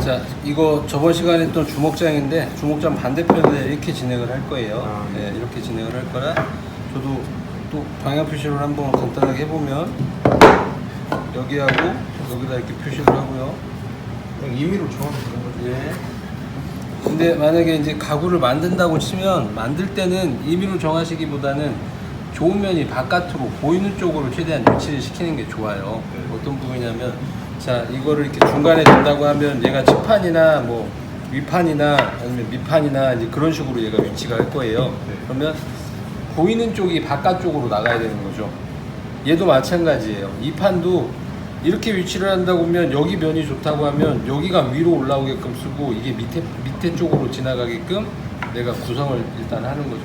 자, 이거 저번 시간에 했던 주먹장인데 주먹장 반대편에 이렇게 진행을 할 거예요. 네, 이렇게 진행을 할 거라 저도 또 방향 표시를 한번 간단하게 해보면 여기하고 여기다 이렇게 표시를 하고요. 그냥 임의로 정하면 되는 거죠. 예. 근데 만약에 이제 가구를 만든다고 치면 만들 때는 임의로 정하시기보다는 좋은 면이 바깥으로 보이는 쪽으로 최대한 위치를 시키는 게 좋아요. 어떤 부분이냐면 자, 이거를 이렇게 중간에 둔다고 하면 얘가 측판이나 뭐 위판이나 아니면 밑판이나 이제 그런 식으로 얘가 위치가 할 거예요. 그러면 보이는 쪽이 바깥쪽으로 나가야 되는 거죠. 얘도 마찬가지예요. 이 판도 이렇게 위치를 한다고 하면 여기 면이 좋다고 하면 여기가 위로 올라오게끔 쓰고 이게 밑에 쪽으로 지나가게끔 내가 구성을 일단 하는 거죠.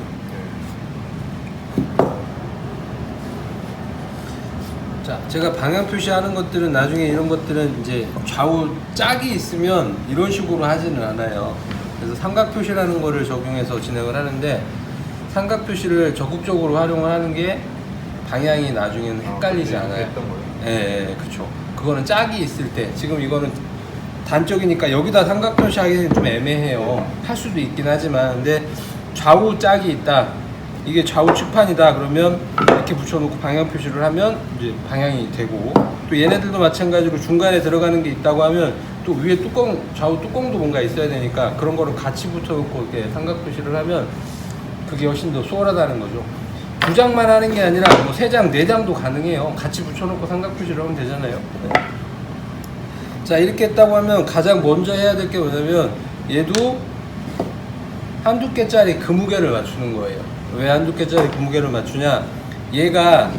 자, 제가 방향 표시하는 것들은 나중에 이런 것들은 이제 좌우 짝이 있으면 이런 식으로 하지는 않아요. 그래서 삼각 표시라는 거를 적용해서 진행을 하는데 삼각 표시를 적극적으로 활용을 하는 게 방향이 나중에는 헷갈리지 않아요. 예, 그쵸. 그거는 짝이 있을 때, 지금 이거는 단적이니까 여기다 삼각 표시하기는 좀 애매해요. 할 수도 있긴 하지만, 근데 좌우 짝이 있다. 이게 좌우 측판이다. 그러면 이렇게 붙여놓고 방향 표시를 하면 이제 방향이 되고, 또 얘네들도 마찬가지로 중간에 들어가는 게 있다고 하면 또 위에 뚜껑, 좌우 뚜껑도 뭔가 있어야 되니까 그런 거를 같이 붙여놓고 이렇게 삼각 표시를 하면 그게 훨씬 더 수월하다는 거죠. 두 장만 하는 게 아니라 뭐 세 장, 네 장도 가능해요. 같이 붙여놓고 삼각 표시를 하면 되잖아요. 자, 이렇게 했다고 하면 가장 먼저 해야 될 게 뭐냐면 얘도 한두 개짜리 그무게를 맞추는 거예요. 왜 한두 개짜리 그무게를 맞추냐? 얘가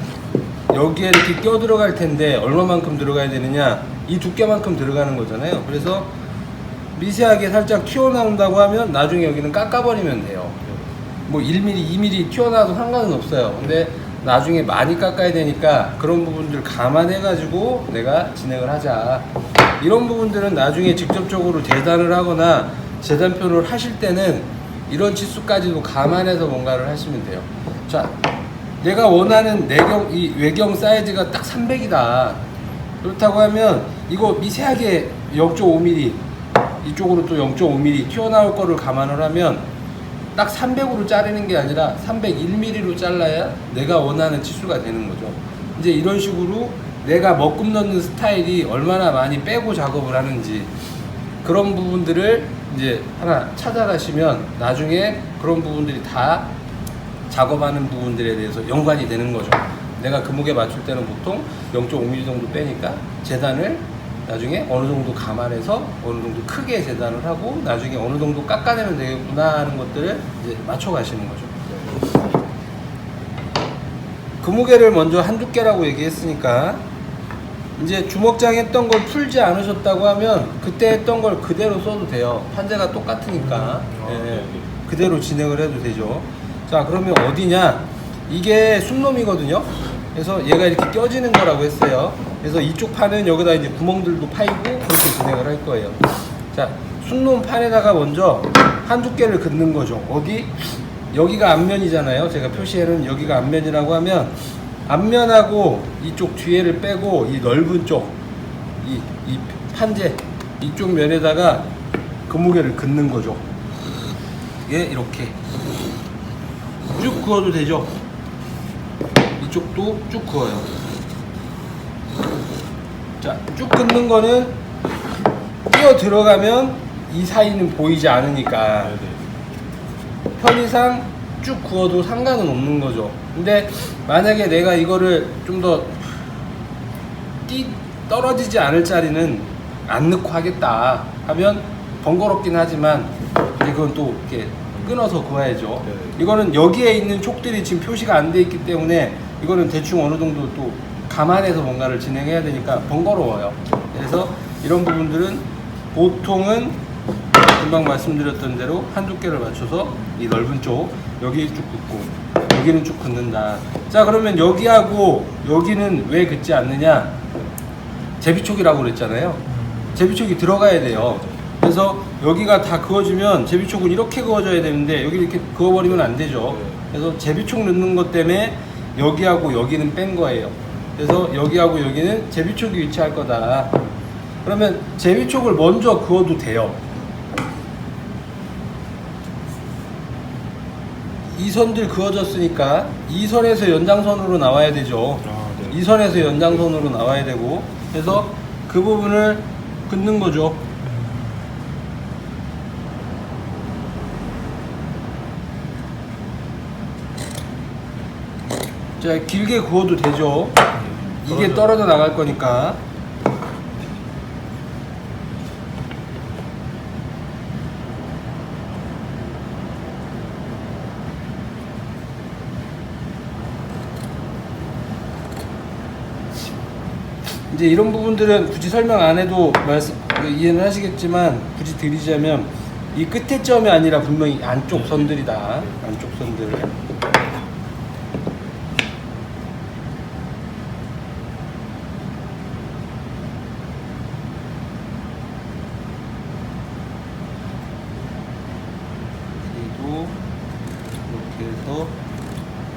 여기에 이렇게 껴 들어갈 텐데 얼마만큼 들어가야 되느냐? 이 두께만큼 들어가는 거잖아요. 그래서 미세하게 살짝 튀어나온다고 하면 나중에 여기는 깎아버리면 돼요. 뭐 1mm, 2mm 튀어나와도 상관은 없어요. 근데 나중에 많이 깎아야 되니까 그런 부분들 감안해가지고 내가 진행을 하자. 이런 부분들은 나중에 직접적으로 재단을 하거나 재단표를 하실 때는 이런 치수까지도 감안해서 뭔가를 하시면 돼요. 자, 내가 원하는 이 외경 사이즈가 딱 300이다. 그렇다고 하면 이거 미세하게 0.5mm 이쪽으로 또 0.5mm 튀어나올 거를 감안을 하면 딱 300으로 자르는 게 아니라 301mm로 잘라야 내가 원하는 치수가 되는 거죠. 이제 이런 식으로 내가 먹금 넣는 스타일이 얼마나 많이 빼고 작업을 하는지 그런 부분들을 이제 하나 찾아가시면 나중에 그런 부분들이 다 작업하는 부분들에 대해서 연관이 되는 거죠. 내가 그무게 맞출 때는 보통 0.5mm 정도 빼니까 재단을 나중에 어느 정도 감안해서 어느 정도 크게 재단을 하고 나중에 어느 정도 깎아내면 되겠구나 하는 것들을 이제 맞춰 가시는 거죠. 그무게를 먼저 한두 개라고 얘기했으니까 이제 주먹장 했던 걸 풀지 않으셨다고 하면 그때 했던 걸 그대로 써도 돼요. 판재가 똑같으니까 그대로 진행을 해도 되죠. 자, 그러면 어디냐? 이게 숨놈이거든요. 그래서 얘가 이렇게 껴지는 거라고 했어요. 그래서 이쪽 판은 여기다 이제 구멍들도 파이고 그렇게 진행을 할 거예요. 자, 숨놈 판에다가 먼저 한두 개를 긋는 거죠. 어디? 여기가 앞면이잖아요. 제가 표시해놓은 여기가 앞면이라고 하면 앞면하고 이쪽 뒤에를 빼고 이 넓은 쪽, 이 판재 이쪽 면에다가 그무게를 긋는 거죠. 예, 이렇게 쭉 그어도 되죠. 이쪽도 쭉 그어요. 자, 쭉 긋는 거는 끼어 들어가면 이 사이는 보이지 않으니까 편의상 쭉 그어도 상관은 없는 거죠. 근데 만약에 내가 이거를 좀 더 떨어지지 않을 자리는 안 넣고 하겠다 하면 번거롭긴 하지만 이건 또 이렇게 끊어서 그어야죠. 이거는 여기에 있는 촉들이 지금 표시가 안 돼 있기 때문에 이거는 대충 어느 정도 또 감안해서 뭔가를 진행해야 되니까 번거로워요. 그래서 이런 부분들은 보통은 금방 말씀드렸던 대로 한두 개를 맞춰서 이 넓은 쪽 여기 쭉 긋고 여기는 쭉 긋는다. 자, 그러면 여기하고 여기는 왜 긋지 않느냐? 제비촉이라고 그랬잖아요. 제비촉이 들어가야 돼요. 그래서 여기가 다 그어지면 제비촉은 이렇게 그어져야 되는데 여기 이렇게 그어버리면 안 되죠. 그래서 제비촉 넣는 것 때문에 여기하고 여기는 뺀 거예요. 그래서 여기하고 여기는 제비촉이 위치할 거다. 그러면 제비촉을 먼저 그어도 돼요. 이 선들 그어졌으니까 이 선에서 연장선으로 나와야 되죠. 네. 이 선에서 연장선으로 나와야 되고, 그래서 그 부분을 긋는 거죠. 자, 길게 그어도 되죠. 이게 떨어져 나갈 거니까. 이제 이런 부분들은 굳이 설명 안 해도 이해는 하시겠지만, 굳이 드리자면 이 끝에 점이 아니라 분명히 안쪽 선들이다. 안쪽 선들. 그리고 이렇게 해서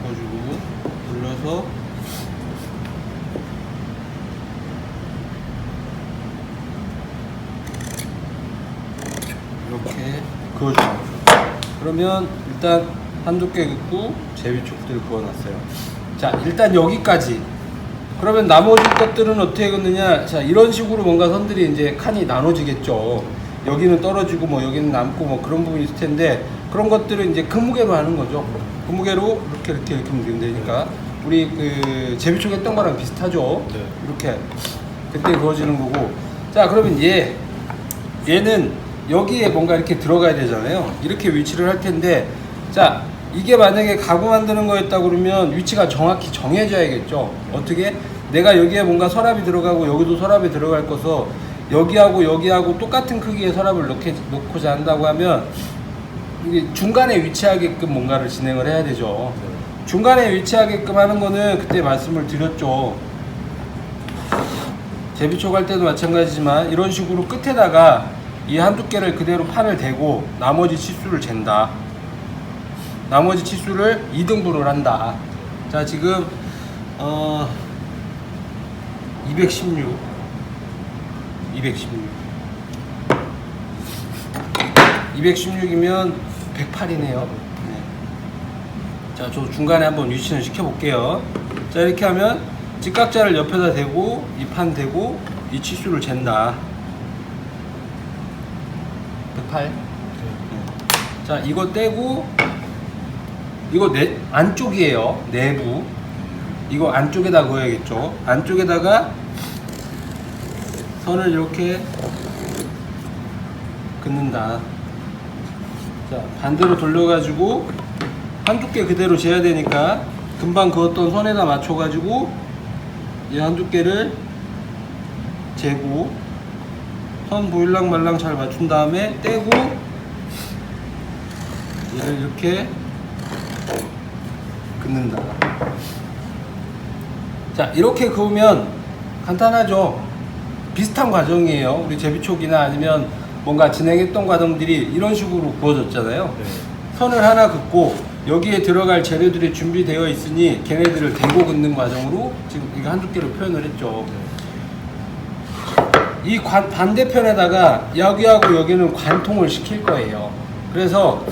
넣어주고 눌러서 이렇게 그어주는 거죠. 그러면 일단 한두 개 긋고 제비촉들 그어놨어요. 자, 일단 여기까지. 그러면 나머지 것들은 어떻게 긋느냐? 자, 이런 식으로 뭔가 선들이 이제 칸이 나눠지겠죠. 여기는 떨어지고 뭐 여기는 남고 뭐 그런 부분이 있을 텐데, 그런 것들은 이제 금무게로 하는 거죠. 금무게로 이렇게 하면 되니까 우리 그 제비촉 했던 거랑 비슷하죠. 네. 이렇게 그때 그어지는 거고. 자, 그러면 얘는 여기에 뭔가 이렇게 들어가야 되잖아요. 이렇게 위치를 할 텐데, 자, 이게 만약에 가구 만드는 거였다 그러면 위치가 정확히 정해져야겠죠. 어떻게? 내가 여기에 뭔가 서랍이 들어가고 여기도 서랍이 들어갈 거서 여기하고 똑같은 크기의 서랍을 놓고자 한다고 하면 이게 중간에 위치하게끔 뭔가를 진행을 해야 되죠. 중간에 위치하게끔 하는 거는 그때 말씀을 드렸죠. 제비촉 할 때도 마찬가지지만 이런 식으로 끝에다가 이 한두 개를 그대로 판을 대고 나머지 치수를 잰다. 나머지 치수를 2등분을 한다. 자, 지금 216이면 108이네요. 자, 저 중간에 한번 위치는 시켜볼게요. 자, 이렇게 하면 직각자를 옆에다 대고 이 판 대고 이 치수를 잰다. 108. 자, 이거 떼고 이거 안쪽이에요. 내부. 이거 안쪽에다 그어야겠죠. 안쪽에다가 선을 이렇게 긋는다. 자, 반대로 돌려가지고 한두 개 그대로 재야 되니까 금방 그었던 선에다 맞춰가지고 이 한두 개를 재고 선 보일랑 말랑 잘 맞춘 다음에 떼고 얘를 이렇게 긋는다. 자, 이렇게 그으면 간단하죠. 비슷한 과정이에요. 우리 제비촉이나 아니면 뭔가 진행했던 과정들이 이런 식으로 구워졌잖아요. 네. 선을 하나 긋고 여기에 들어갈 재료들이 준비되어 있으니 걔네들을 대고 긋는 과정으로 지금 이거 한두 개로 표현을 했죠. 이 반대편에다가 여기하고 여기는 관통을 시킬 거예요. 그래서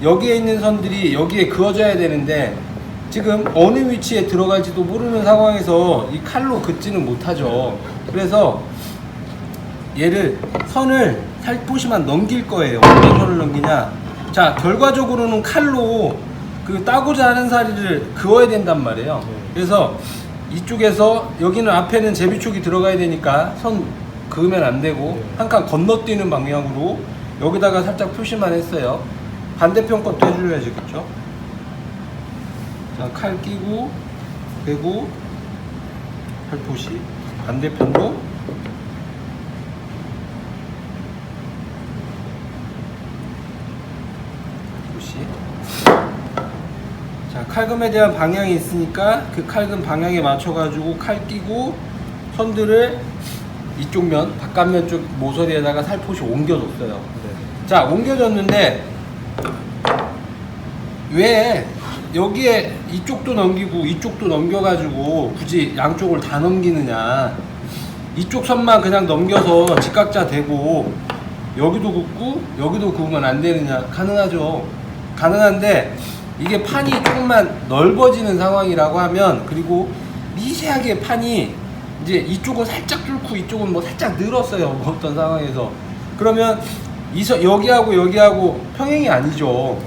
여기에 있는 선들이 여기에 그어져야 되는데 지금 어느 위치에 들어갈지도 모르는 상황에서 이 칼로 긋지는 못하죠. 그래서 얘를 선을 살포시만 넘길 거예요. 어떤 선을 넘기냐? 자, 결과적으로는 칼로 그 따고자 하는 사리를 그어야 된단 말이에요. 그래서 이쪽에서 여기는 앞에는 제비촉이 들어가야 되니까 선 그으면 안 되고 한 칸 건너뛰는 방향으로 여기다가 살짝 표시만 했어요. 반대편 것도 해줘야지, 그쵸? 자, 칼 끼고 대고 살포시 반대편도 살포시. 자, 칼금에 대한 방향이 있으니까 그 칼금 방향에 맞춰가지고 칼 끼고 선들을 이쪽 면, 바깥면 쪽 모서리에다가 살포시 옮겨줬어요. 네. 자, 옮겨줬는데 왜 여기에 이쪽도 넘기고 이쪽도 넘겨가지고 굳이 양쪽을 다 넘기느냐? 이쪽 선만 그냥 넘겨서 직각자 대고 여기도 굽고 여기도 구우면 안 되느냐? 가능하죠. 가능한데 이게 판이 조금만 넓어지는 상황이라고 하면, 그리고 미세하게 판이 이제 이쪽은 살짝 뚫고 이쪽은 뭐 살짝 늘었어요. 뭐 어떤 상황에서. 그러면 여기하고 여기하고 평행이 아니죠.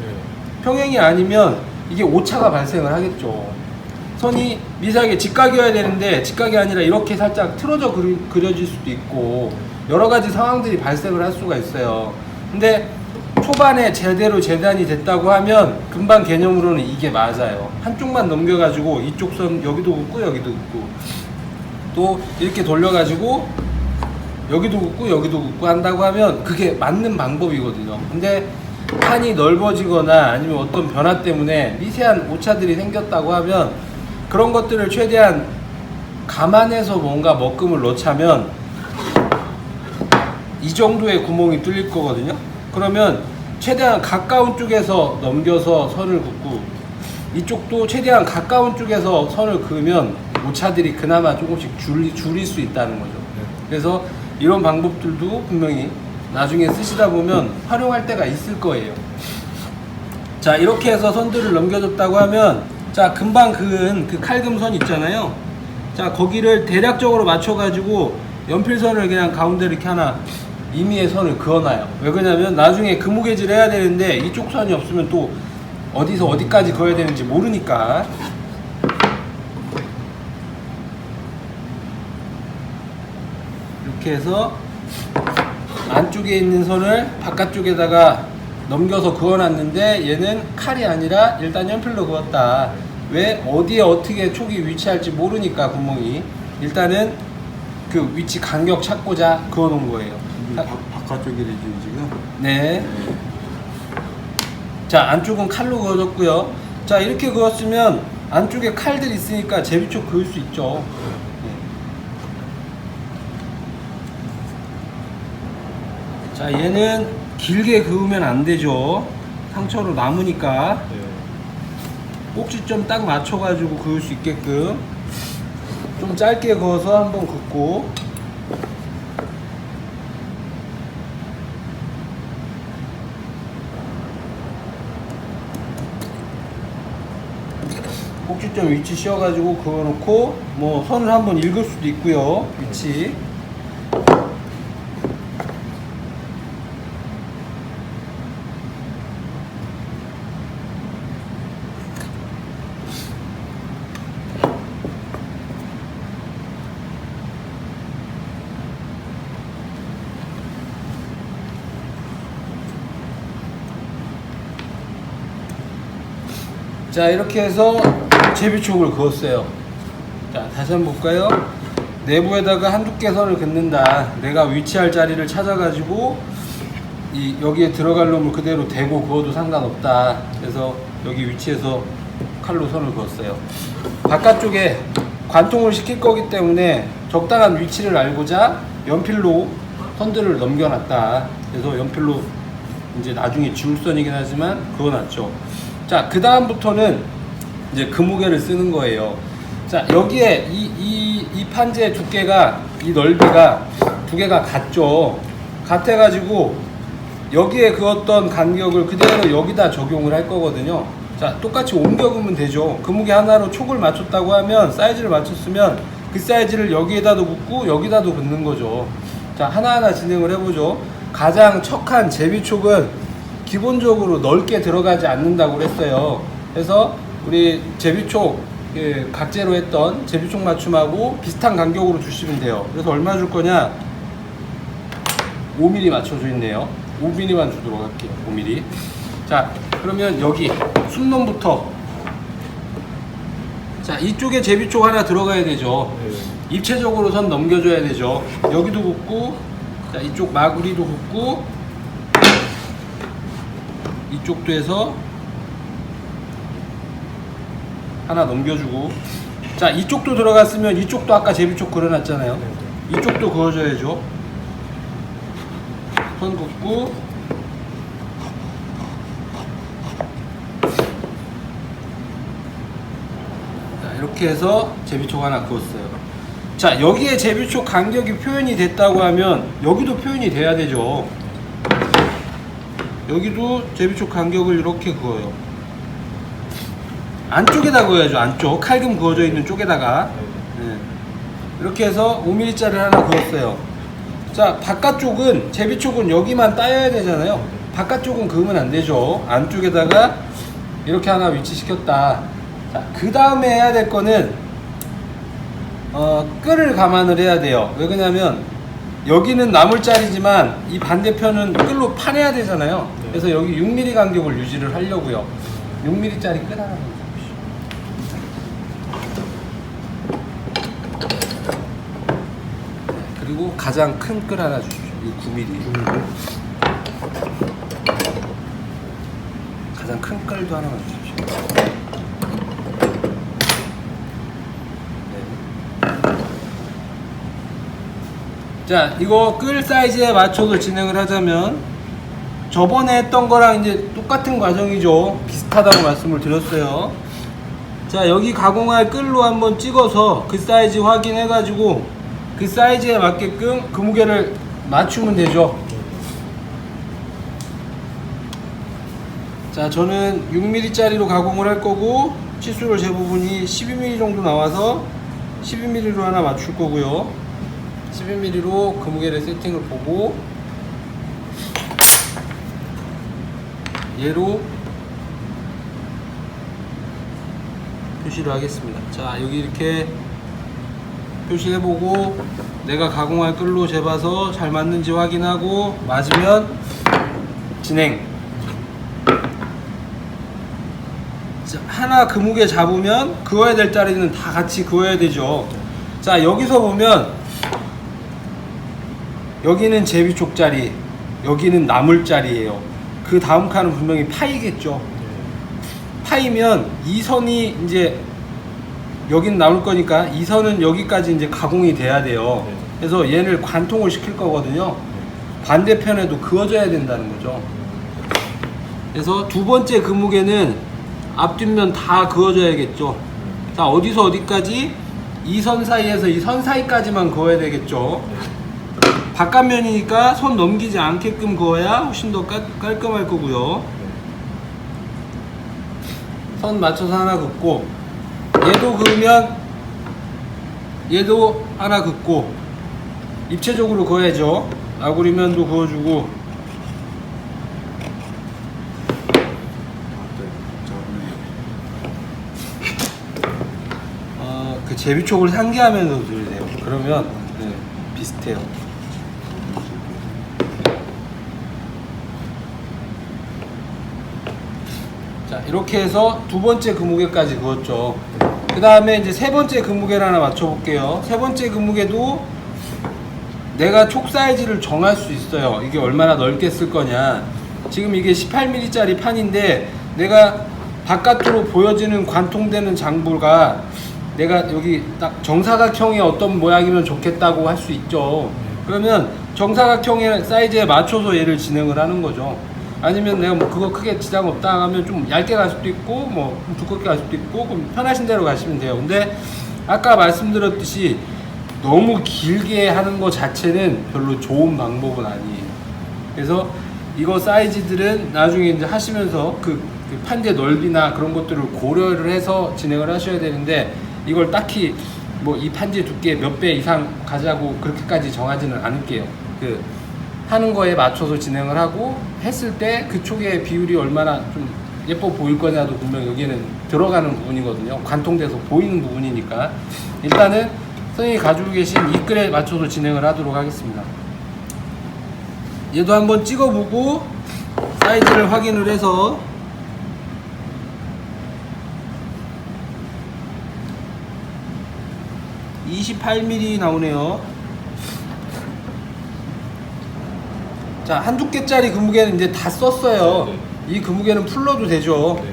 평행이 아니면 이게 오차가 발생을 하겠죠. 선이 미세하게 직각이어야 되는데 직각이 아니라 이렇게 살짝 틀어져 그려질 수도 있고 여러 가지 상황들이 발생을 할 수가 있어요. 근데 초반에 제대로 재단이 됐다고 하면 금방 개념으로는 이게 맞아요. 한쪽만 넘겨가지고 이쪽 선 여기도 긋고 여기도 긋고 또 이렇게 돌려가지고 여기도 긋고 여기도 긋고 한다고 하면 그게 맞는 방법이거든요. 근데 판이 넓어지거나 아니면 어떤 변화 때문에 미세한 오차들이 생겼다고 하면 그런 것들을 최대한 감안해서 뭔가 먹금을 넣자면 이 정도의 구멍이 뚫릴 거거든요. 그러면 최대한 가까운 쪽에서 넘겨서 선을 긋고 이쪽도 최대한 가까운 쪽에서 선을 그으면 오차들이 그나마 조금씩 줄일 수 있다는 거죠. 그래서 이런 방법들도 분명히 나중에 쓰시다 보면 활용할 때가 있을 거예요. 자, 이렇게 해서 선들을 넘겨줬다고 하면, 자, 금방 그은 그 칼금선 있잖아요. 자, 거기를 대략적으로 맞춰가지고 연필선을 그냥 가운데 이렇게 하나 임의의 선을 그어놔요. 왜 그러냐면 나중에 금무게질 해야 되는데 이쪽 선이 없으면 또 어디서 어디까지 그어야 되는지 모르니까. 이렇게 해서 안쪽에 있는 선을 바깥쪽에다가 넘겨서 그어놨는데 얘는 칼이 아니라 일단 연필로 그었다. 왜? 어디에 어떻게 촉이 위치할지 모르니까 구멍이. 일단은 그 위치 간격 찾고자 그어놓은 거예요. 바깥쪽이 되지 지금. 네. 자, 안쪽은 칼로 그어졌고요. 자, 이렇게 그었으면 안쪽에 칼들이 있으니까 제비촉 그을 수 있죠. 자, 얘는 길게 그으면 안 되죠. 상처로 남으니까. 꼭지점 딱 맞춰가지고 그을 수 있게끔 좀 짧게 그어서 한번 긋고, 꼭지점 위치 씌워가지고 그어놓고 뭐 선을 한번 읽을 수도 있고요. 위치. 자, 이렇게 해서 제비촉을 그었어요. 자, 다시 한번 볼까요? 내부에다가 한두 개 선을 긋는다. 내가 위치할 자리를 찾아가지고 여기에 들어갈 놈을 그대로 대고 그어도 상관없다. 그래서 여기 위치에서 칼로 선을 그었어요. 바깥쪽에 관통을 시킬 거기 때문에 적당한 위치를 알고자 연필로 선들을 넘겨놨다. 그래서 연필로 이제 나중에 지울 선이긴 하지만 그어놨죠. 자, 그 다음부터는 이제 금무게를 쓰는 거예요. 자, 여기에 이 판재 두께가, 이 넓이가 두 개가 같죠. 같아가지고 여기에 그었던 간격을 그대로 여기다 적용을 할 거거든요. 자, 똑같이 옮겨 그으면 되죠. 금무게 하나로 촉을 맞췄다고 하면, 사이즈를 맞췄으면 그 사이즈를 여기에다도 긋고 여기다도 긋는 거죠. 자, 하나하나 진행을 해보죠. 가장 척한 제비촉은 기본적으로 넓게 들어가지 않는다고 그랬어요. 그래서 우리 제비촉, 각재로 했던 제비촉 맞춤하고 비슷한 간격으로 주시면 돼요. 그래서 얼마 줄 거냐? 5mm 맞춰져 있네요. 5mm만 주도록 할게요. 5mm. 자, 그러면 여기 숨놈부터, 자, 이쪽에 제비촉 하나 들어가야 되죠. 입체적으로 선 넘겨줘야 되죠. 여기도 긋고, 자, 이쪽 마구리도 긋고, 이쪽도 해서 하나 넘겨주고, 자, 이쪽도 들어갔으면 이쪽도 아까 제비촉 그려놨잖아요. 이쪽도 그어줘야죠. 선 긋고, 자, 이렇게 해서 제비촉 하나 그었어요. 자, 여기에 제비촉 간격이 표현이 됐다고 하면 여기도 표현이 돼야 되죠. 여기도 제비촉 간격을 이렇게 그어요. 안쪽에다 그어야죠. 안쪽 칼금 그어져 있는 쪽에다가. 네. 이렇게 해서 5mm짜리를 하나 그었어요. 자, 바깥쪽은 제비촉은 여기만 따여야 되잖아요. 바깥쪽은 그으면 안 되죠. 안쪽에다가 이렇게 하나 위치시켰다. 자, 그 다음에 해야 될 거는 끌을 감안을 해야 돼요. 왜 그러냐면 여기는 나물자리지만 이 반대편은 끌로 파내야 되잖아요. 그래서 여기 6mm 간격을 유지를 하려고요. 6mm짜리 끌 하나 넣어주십시오. 그리고 가장 큰 끌 하나 주십시오. 이 9mm. 가장 큰 끌도 하나만 주십시오. 자, 이거 끌 사이즈에 맞춰서 진행을 하자면 저번에 했던 거랑 이제 똑같은 과정이죠. 비슷하다고 말씀을 드렸어요. 자, 여기 가공할 끌로 한번 찍어서 그 사이즈 확인해 가지고 그 사이즈에 맞게끔 그 무게를 맞추면 되죠. 자, 저는 6mm 짜리로 가공을 할 거고 치수를 제 부분이 12mm 정도 나와서 12mm로 하나 맞출 거고요. 12mm로 그 무게를 세팅을 보고 얘로 표시를 하겠습니다. 자, 여기 이렇게 표시해보고 내가 가공할 끌로 재봐서 잘 맞는지 확인하고 맞으면 진행. 자, 하나 그 무게 잡으면 그어야 될 자리는 다 같이 그어야 되죠. 자, 여기서 보면 여기는 제비촉 자리, 여기는 나물 자리예요. 그 다음 칸은 분명히 파이겠죠. 파이면 이 선이 이제 여기는 나올 거니까 이 선은 여기까지 이제 가공이 돼야 돼요. 그래서 얘를 관통을 시킬 거거든요. 반대편에도 그어줘야 된다는 거죠. 그래서 두 번째 그 무게는 앞뒷면 다 그어줘야겠죠. 자, 어디서 어디까지? 이 선 사이에서 이 선 사이까지만 그어야 되겠죠. 바깥면이니까 손 넘기지 않게끔 그어야 훨씬 더 깔끔할 거고요. 선 맞춰서 하나 긋고 얘도 그으면 얘도 하나 긋고 입체적으로 그어야죠. 아구리면도 그어주고 그 제비촉을 상기하면서 들으세요. 그러면 네, 비슷해요. 자, 이렇게 해서 두 번째 그 무게까지 그었죠. 그 다음에 이제 세 번째 그 무게를 하나 맞춰 볼게요. 세 번째 그 무게도 내가 촉 사이즈를 정할 수 있어요. 이게 얼마나 넓게 쓸 거냐. 지금 이게 18mm 짜리 판인데 내가 바깥으로 보여지는 관통되는 장부가 내가 여기 딱 정사각형의 어떤 모양이면 좋겠다고 할 수 있죠. 그러면 정사각형의 사이즈에 맞춰서 얘를 진행을 하는 거죠. 아니면 내가 뭐 그거 크게 지장 없다 하면 좀 얇게 갈 수도 있고 뭐 두껍게 갈 수도 있고 그럼 편하신 대로 가시면 돼요. 근데 아까 말씀드렸듯이 너무 길게 하는 거 자체는 별로 좋은 방법은 아니에요. 그래서 이거 사이즈들은 나중에 이제 하시면서 그 판재 넓이나 그런 것들을 고려를 해서 진행을 하셔야 되는데 이걸 딱히 뭐 이 판재 두께 몇 배 이상 가자고 그렇게까지 정하지는 않을게요. 그 하는 거에 맞춰서 진행을 하고 했을 때 그 촉의 비율이 얼마나 좀 예뻐 보일 거냐도 분명 여기는 들어가는 부분이거든요. 관통돼서 보이는 부분이니까 일단은 선생님이 가지고 계신 이 끌에 맞춰서 진행을 하도록 하겠습니다. 얘도 한번 찍어보고 사이즈를 확인을 해서 (28mm) 나오네요. 자, 한두 개짜리 그 무게는 이제 다 썼어요. 네. 이 그 무게는 풀러도 되죠. 네.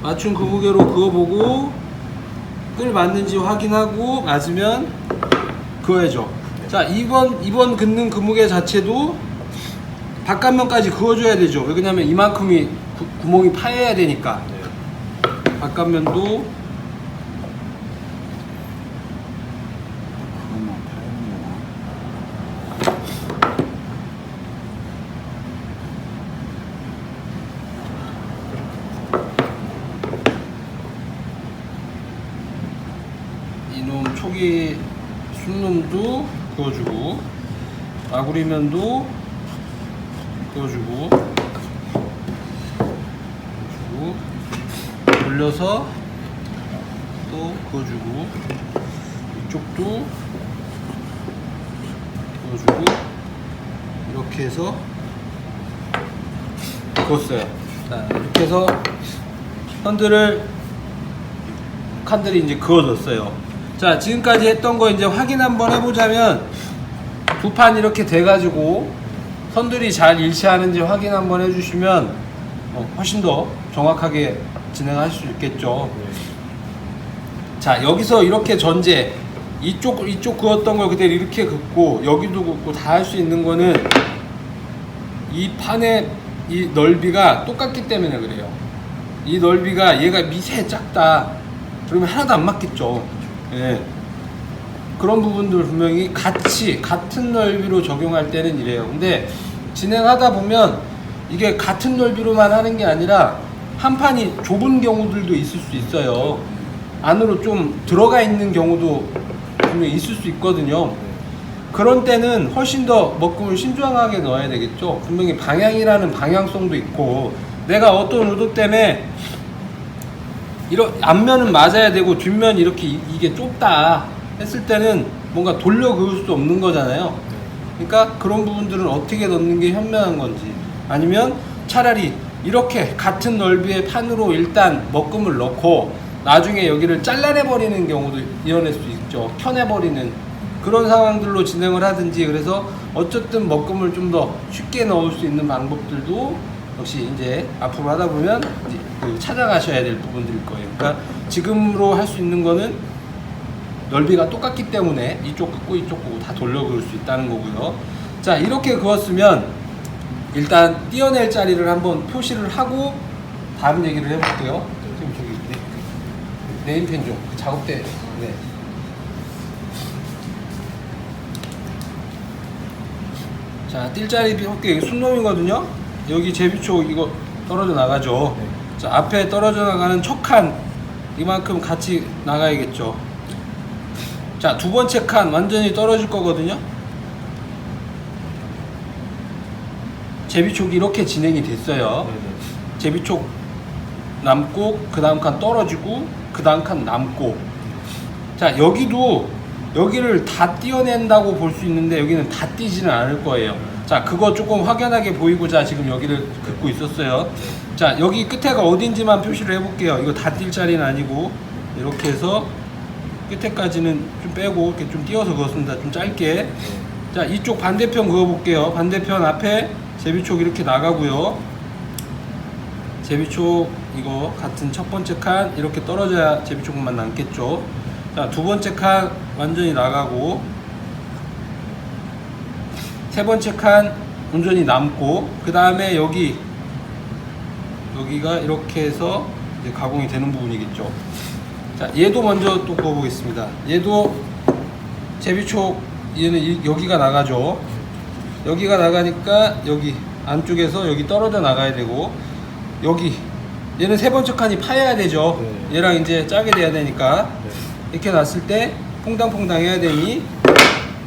맞춘 그 무게로 그어보고 끈을 맞는지 확인하고 맞으면 그어야죠. 자, 이번 긋는 그 무게 자체도 바깥면까지 그어줘야 되죠. 왜냐면 이만큼이 구멍이 파여야 되니까. 바깥면도 그것만 파였네요. 이놈 초기 순놈도 그어주고, 마구리면도 그어주고, 돌려서 또 그어주고, 이쪽도 그어주고, 이렇게 해서 그었어요. 자, 이렇게 해서 칸들이 이제 그어졌어요. 자, 지금까지 했던 거 이제 확인 한번 해보자면, 두 판 이렇게 돼가지고 선들이 잘 일치하는지 확인 한번 해주시면 훨씬 더 정확하게 진행할 수 있겠죠. 자, 여기서 이렇게 전제 이쪽 그었던 걸 그대로 이렇게 긋고 여기도 긋고 다 할 수 있는 거는 이 판의 이 넓이가 똑같기 때문에 그래요. 이 넓이가 얘가 미세 작다 그러면 하나도 안 맞겠죠. 예. 그런 부분들 분명히 같은 넓이로 적용할 때는 이래요. 근데 진행하다 보면 이게 같은 넓이로만 하는 게 아니라 한 판이 좁은 경우들도 있을 수 있어요. 안으로 좀 들어가 있는 경우도 분명히 있을 수 있거든요. 그런 때는 훨씬 더 먹금을 신중하게 넣어야 되겠죠. 분명히 방향이라는 방향성도 있고, 내가 어떤 의도 때문에 앞면은 맞아야 되고 뒷면 이렇게 이게 좁다 했을 때는 뭔가 돌려 그을 수 없는 거잖아요. 그러니까 그런 부분들은 어떻게 넣는 게 현명한 건지, 아니면 차라리 이렇게 같은 넓이의 판으로 일단 먹금을 넣고 나중에 여기를 잘라내 버리는 경우도 이어낼 수 있죠. 켜내 버리는 그런 상황들로 진행을 하든지. 그래서 어쨌든 먹금을 좀 더 쉽게 넣을 수 있는 방법들도 역시 이제 앞으로 하다 보면 이제 찾아가셔야 될 부분들일 거예요. 그러니까 지금으로 할 수 있는 거는 넓이가 똑같기 때문에 이쪽 긋고 이쪽 긋고 다 돌려 그을 수 있다는 거고요. 자, 이렇게 그었으면 일단 띄어낼 자리를 한번 표시를 하고 다음 얘기를 해볼게요. 지금 저기 네임펜 좀 작업대. 네. 자, 뛸 자리 할게요. 이게 순놈이거든요. 여기 제비촉 이거 떨어져 나가죠. 자, 앞에 떨어져 나가는 척한 이만큼 같이 나가야겠죠. 자, 두 번째 칸 완전히 떨어질 거거든요. 제비촉이 이렇게 진행이 됐어요. 제비촉 남고 그 다음 칸 떨어지고 그 다음 칸 남고. 자, 여기를 다 띄어낸다고 볼 수 있는데 여기는 다 띄지는 않을 거예요. 자, 그거 조금 확연하게 보이고자 지금 여기를 긋고 있었어요. 자, 여기 끝에가 어딘지만 표시를 해볼게요. 이거 다 뛸 자리는 아니고 이렇게 해서 끝에까지는 좀 빼고 이렇게 좀 띄워서 그었습니다. 좀 짧게. 자, 이쪽 반대편 그어볼게요. 반대편 앞에 제비촉 이렇게 나가고요. 제비촉 이거 같은 첫 번째 칸 이렇게 떨어져야 제비촉만 남겠죠. 자, 두 번째 칸 완전히 나가고, 세 번째 칸 온전히 남고, 그 다음에 여기가 이렇게 해서 이제 가공이 되는 부분이겠죠. 자, 얘도 먼저 또 그어보겠습니다. 얘도 제비촉 얘는 여기가 나가죠. 여기가 나가니까 여기 안쪽에서 여기 떨어져 나가야 되고, 여기 얘는 세 번째 칸이 파여야 되죠. 네. 얘랑 이제 짜게 돼야 되니까. 네. 이렇게 놨을 때 퐁당퐁당 해야 되니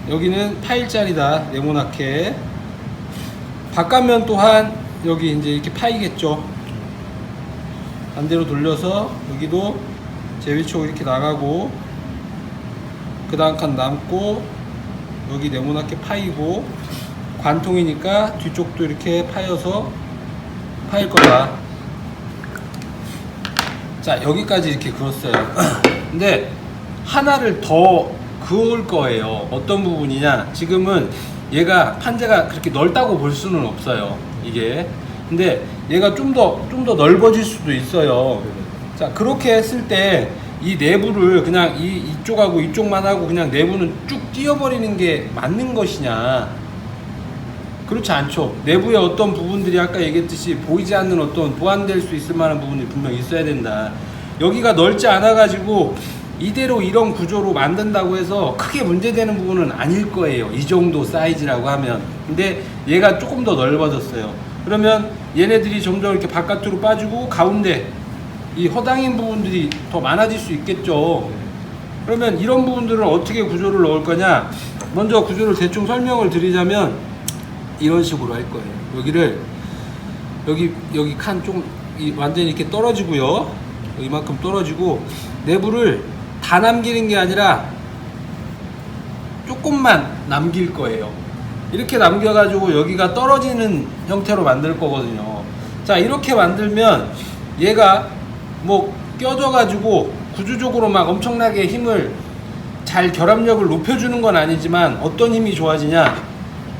여기는 파일 자리다. 네모나게. 바깥면 또한 여기 이제 이렇게 파이겠죠. 반대로 돌려서 여기도 제비촉 이렇게 나가고, 그 다음 칸 남고, 여기 네모나게 파이고, 관통이니까 뒤쪽도 이렇게 파여서 파일 거다. 자, 여기까지 이렇게 그었어요. 근데 하나를 더 그을 거예요. 어떤 부분이냐, 지금은 얘가 판재가 그렇게 넓다고 볼 수는 없어요, 이게. 근데 얘가 좀 더 넓어질 수도 있어요. 자, 그렇게 했을 때 이 내부를 그냥 이쪽하고 이쪽만 하고 그냥 내부는 쭉 띄워버리는 게 맞는 것이냐? 그렇지 않죠. 내부의 어떤 부분들이 아까 얘기했듯이 보이지 않는 어떤 보완될 수 있을 만한 부분이 분명히 있어야 된다. 여기가 넓지 않아 가지고 이대로 이런 구조로 만든다고 해서 크게 문제되는 부분은 아닐 거예요. 이 정도 사이즈라고 하면. 근데 얘가 조금 더 넓어졌어요. 그러면 얘네들이 점점 이렇게 바깥으로 빠지고 가운데 이 허당인 부분들이 더 많아질 수 있겠죠. 그러면 이런 부분들을 어떻게 구조를 넣을 거냐? 먼저 구조를 대충 설명을 드리자면 이런 식으로 할 거예요. 여기를 여기 칸 좀 완전히 이렇게 떨어지고요. 이만큼 떨어지고 내부를 다 남기는 게 아니라 조금만 남길 거예요. 이렇게 남겨가지고 여기가 떨어지는 형태로 만들 거거든요. 자, 이렇게 만들면 얘가 뭐 껴져가지고 구조적으로 막 엄청나게 힘을 잘 결합력을 높여주는 건 아니지만 어떤 힘이 좋아지냐?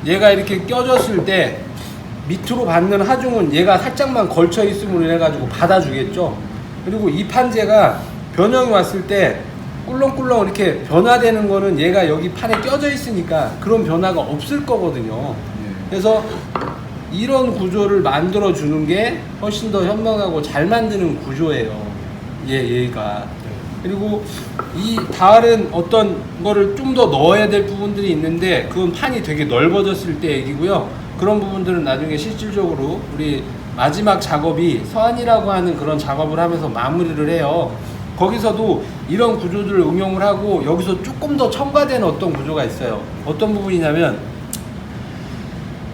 얘가 이렇게 껴졌을 때 밑으로 받는 하중은 얘가 살짝만 걸쳐 있음으로 인해 가지고 받아주겠죠. 그리고 이 판재가 변형이 왔을 때 꿀렁꿀렁 이렇게 변화되는 거는 얘가 여기 판에 껴져 있으니까 그런 변화가 없을 거거든요. 그래서 이런 구조를 만들어 주는 게 훨씬 더 현명하고 잘 만드는 구조예요. 얘가. 그리고 이 다른 어떤 거를 좀 더 넣어야 될 부분들이 있는데 그건 판이 되게 넓어졌을 때 얘기고요. 그런 부분들은 나중에 실질적으로 우리 마지막 작업이 서안이라고 하는 그런 작업을 하면서 마무리를 해요. 거기서도 이런 구조들을 응용을 하고 여기서 조금 더 첨가되는 어떤 구조가 있어요. 어떤 부분이냐면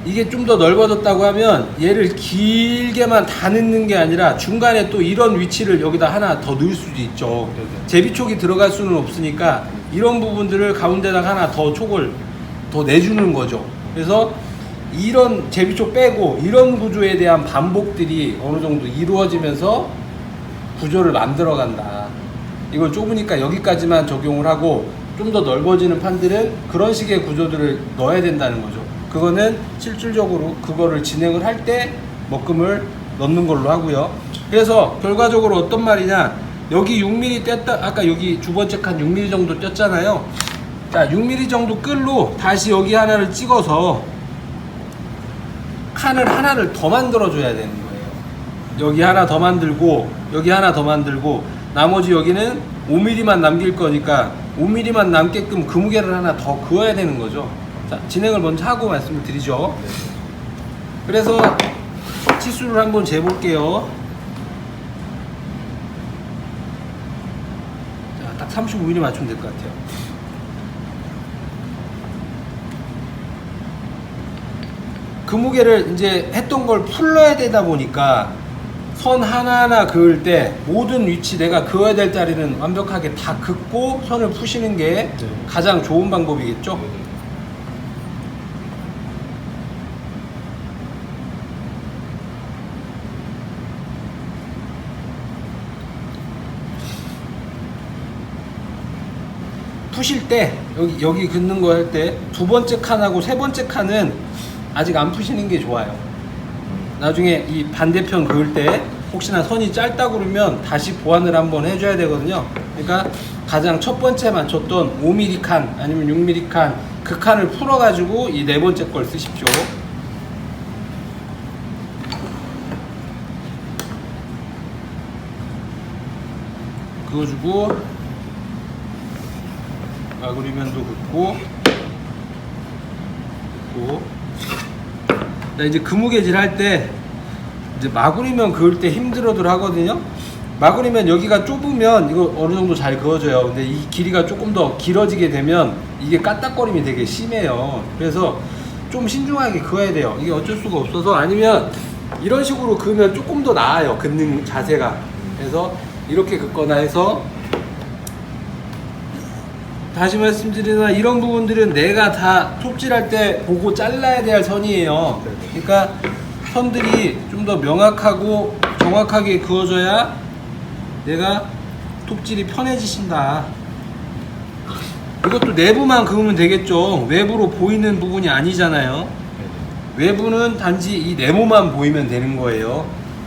이게 좀 더 넓어졌다고 하면 얘를 길게만 다 넣는 게 아니라 중간에 또 이런 위치를 여기다 하나 더 넣을 수도 있죠. 제비촉이 들어갈 수는 없으니까 이런 부분들을 가운데다가 하나 더 촉을 더 내주는 거죠. 그래서 이런 제비촉 빼고 이런 구조에 대한 반복들이 어느 정도 이루어지면서 구조를 만들어 간다. 이걸 좁으니까 여기까지만 적용을 하고 좀 더 넓어지는 판들은 그런 식의 구조들을 넣어야 된다는 거죠. 그거는 실질적으로 그거를 진행을 할 때 먹금을 넣는 걸로 하고요. 그래서 결과적으로 어떤 말이냐, 여기 6mm 뗐다, 아까 여기 두 번째 칸 6mm 정도 뗐잖아요. 자, 6mm 정도 끌로 다시 여기 하나를 찍어서 칸을 하나를 더 만들어 줘야 되는 거예요. 여기 하나 더 만들고 여기 하나 더 만들고 나머지 여기는 5mm만 남길 거니까 5mm만 남게끔 그무게를 하나 더 그어야 되는 거죠. 자, 진행을 먼저 하고 말씀을 드리죠. 그래서 치수를 한번 재볼게요. 자, 딱 35mm 맞추면 될 것 같아요. 그 무게를 이제 했던 걸 풀러야 되다 보니까 선 하나하나 그을 때 모든 위치 내가 그어야 될 자리는 완벽하게 다 긋고 선을 푸시는 게 가장 좋은 방법이겠죠. 푸실 때 여기 긋는 거 할 때 두 번째 칸하고 세 번째 칸은 아직 안 푸시는 게 좋아요. 나중에 이 반대편 그을 때 혹시나 선이 짧다 그러면 다시 보완을 한번 해줘야 되거든요. 그러니까 가장 첫 번째 맞췄던 5mm 칸 아니면 6mm 칸 그 칸을 풀어 가지고 이 네 번째 걸 쓰십시오. 그어주고 마구리면도 긋고 이제 그무게질 할 때 이제 마구리면 그을 때 힘들어들 하거든요. 마구리면 여기가 좁으면 이거 어느 정도 잘 그어져요. 근데 이 길이가 조금 더 길어지게 되면 이게 까딱거림이 되게 심해요. 그래서 좀 신중하게 그어야 돼요. 이게 어쩔 수가 없어서. 아니면 이런 식으로 그으면 조금 더 나아요, 긋는 자세가. 그래서 이렇게 긋거나 해서, 다시 말씀드리나 이런 부분들은 내가 다 톱질할 때 보고 잘라야 될 선이에요. 그러니까 선들이 좀 더 명확하고 정확하게 그어져야 내가 톱질이 편해지신다. 이것도 내부만 그으면 되겠죠. 외부로 보이는 부분이 아니잖아요. 외부는 단지 이 네모만 보이면 되는 거예요.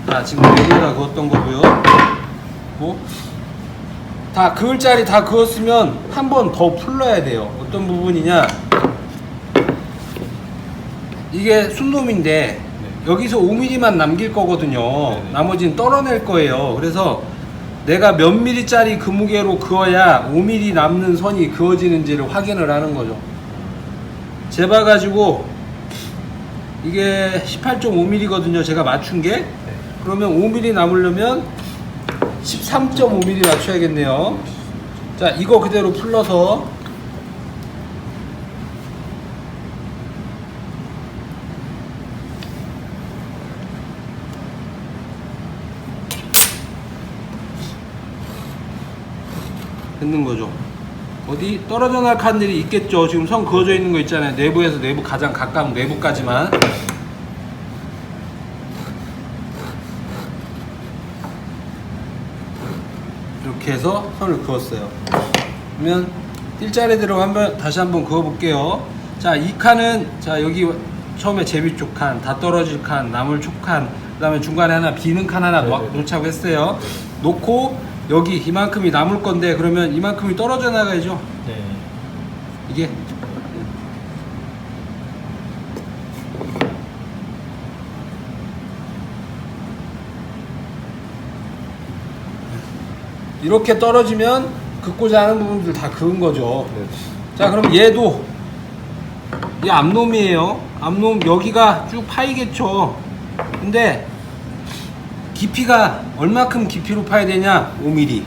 자, 지금 외부에다 그었던 거고요. 다 그을 자리 다 그었으면 한 번 더 풀러야 돼요. 어떤 부분이냐, 이게 순놈인데 여기서 5mm만 남길 거거든요. 네네. 나머지는 떨어낼 거예요. 그래서 내가 몇 mm짜리 그 무게로 그어야 5mm 남는 선이 그어지는지를 확인을 하는 거죠. 재봐가지고 이게 18.5mm거든요. 제가 맞춘 게. 그러면 5mm 남으려면 13.5mm 맞춰야겠네요. 자, 이거 그대로 풀러서 했는 거죠. 어디 떨어져 날 칸들이 있겠죠. 지금 선 그어져 있는 거 있잖아요. 내부에서 내부 가장 가까운 내부까지만. 이렇게 해서 선을 그었어요. 그러면 띨자리대로 다시 한번 그어 볼게요. 자, 이 칸은, 자, 여기 처음에 제비 쪽 칸, 다 떨어질 칸, 나물 쪽 칸, 그 다음에 중간에 하나 비는 칸 하나 놓자고 했어요. 놓고 여기 이만큼이 남을 건데, 그러면 이만큼이 떨어져 나가야죠. 네. 이게 이렇게 떨어지면 긋고자 하는 부분들 다 그은 거죠. 네. 자, 그럼 얘도 이 앞놈이에요. 앞놈 여기가 쭉 파이겠죠. 근데 깊이가 얼마큼 깊이로 파야 되냐? 5mm.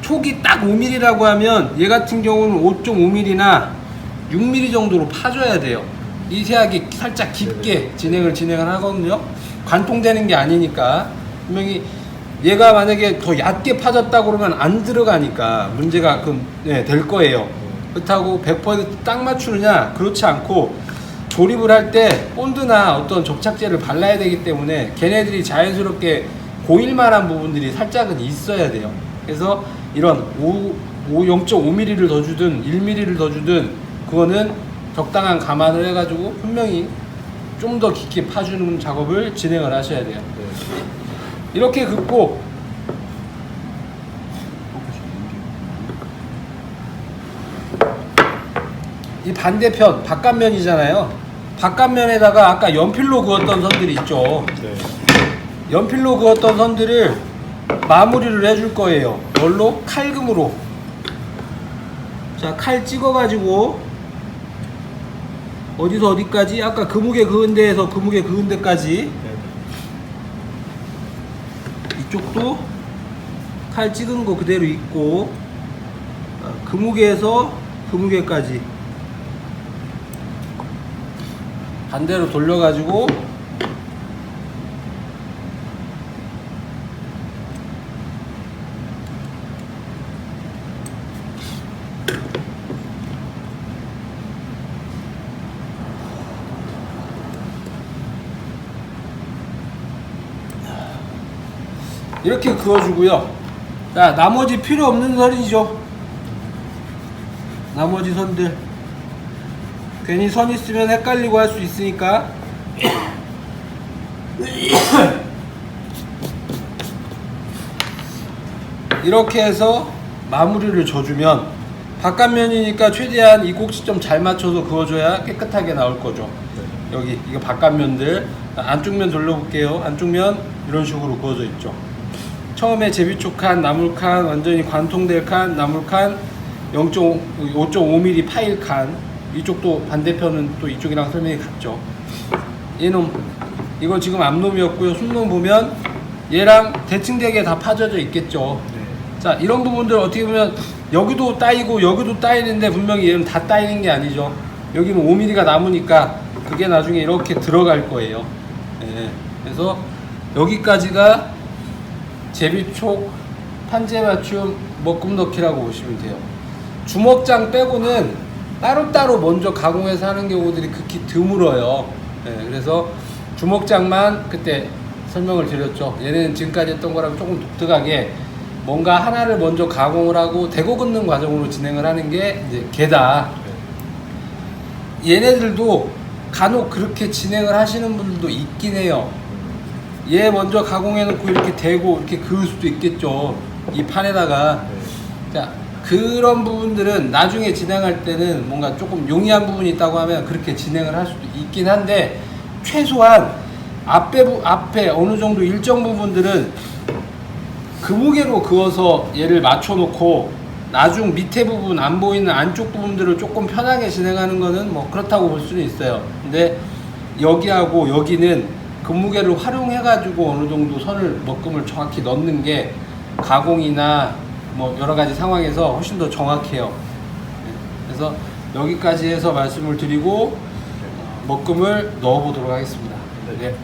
촉이 딱 5mm라고 하면 얘 같은 경우는 5.5mm나 6mm 정도로 파줘야 돼요. 미세하게 살짝 깊게 진행을 하거든요. 관통되는 게 아니니까. 분명히 얘가 만약에 더 얕게 파졌다 그러면 안 들어가니까 문제가 될 거예요. 그렇다고 100%딱 맞추느냐? 그렇지 않고 조립을 할 때 본드나 어떤 접착제를 발라야 되기 때문에 걔네들이 자연스럽게 고일 만한 부분들이 살짝은 있어야 돼요. 그래서 이런 0.5mm를 더 주든 1mm를 더 주든 그거는 적당한 감안을 해가지고 분명히 좀 더 깊게 파주는 작업을 진행을 하셔야 돼요. 이렇게 긋고 이 반대편 바깥면이잖아요. 바깥면에다가 아까 연필로 그었던 선들이 있죠. 네. 연필로 그었던 선들을 마무리를 해줄 거예요. 뭘로? 칼금으로. 자, 칼 찍어가지고 어디서 어디까지? 아까 그무게 그은 데에서 그무게 그은 데까지. 네. 이쪽도 칼 찍은 거 그대로 있고, 그무게에서 그무게까지 반대로 돌려가지고 이렇게 그어주고요. 자, 나머지 필요 없는 선이죠. 나머지 선들 괜히 선 있으면 헷갈리고 할 수 있으니까 이렇게 해서 마무리를 줘주면 바깥면이니까 최대한 이 꼭지점 잘 맞춰서 그어줘야 깨끗하게 나올 거죠. 여기 이거 바깥면들, 안쪽 면 돌려볼게요. 안쪽 면 이런 식으로 그어져 있죠. 처음에 제비촉 칸, 나물 칸, 완전히 관통될 칸, 나물 칸, 5.5mm 파일 칸. 이쪽도 반대편은 또 이쪽이랑 설명이 같죠. 얘놈, 이거 지금 앞놈이었고요. 순놈 보면 얘랑 대칭되게 다 파져져 있겠죠. 자, 이런 부분들 어떻게 보면 여기도 따이고 여기도 따이는데 분명히 얘는 다 따이는 게 아니죠. 여기는 5mm가 남으니까 그게 나중에 이렇게 들어갈 거예요. 예. 그래서 여기까지가 제비촉 판재 맞춤 먹금 넣기라고 보시면 돼요. 주먹장 빼고는 따로따로 먼저 가공해서 하는 경우들이 극히 드물어요. 예. 그래서 주먹장만 그때 설명을 드렸죠. 얘는 지금까지 했던 거랑 조금 독특하게 뭔가 하나를 먼저 가공을 하고 대고 긋는 과정으로 진행을 하는 게 이제 개다. 얘네들도 간혹 그렇게 진행을 하시는 분들도 있긴 해요. 얘 먼저 가공해 놓고 이렇게 대고 이렇게 그을 수도 있겠죠. 이 판에다가. 자, 그런 부분들은 나중에 진행할 때는 뭔가 조금 용이한 부분이 있다고 하면 그렇게 진행을 할 수도 있긴 한데, 최소한 앞에 어느 정도 일정 부분들은 그 무게로 그어서 얘를 맞춰 놓고 나중 밑에 부분 안 보이는 안쪽 부분들을 조금 편하게 진행하는 거는 뭐 그렇다고 볼 수는 있어요. 근데 여기하고 여기는 그 무게를 활용해 가지고 어느 정도 선을 먹금을 정확히 넣는 게 가공이나 뭐 여러 가지 상황에서 훨씬 더 정확해요. 그래서 여기까지 해서 말씀을 드리고 먹금을 넣어 보도록 하겠습니다. 네.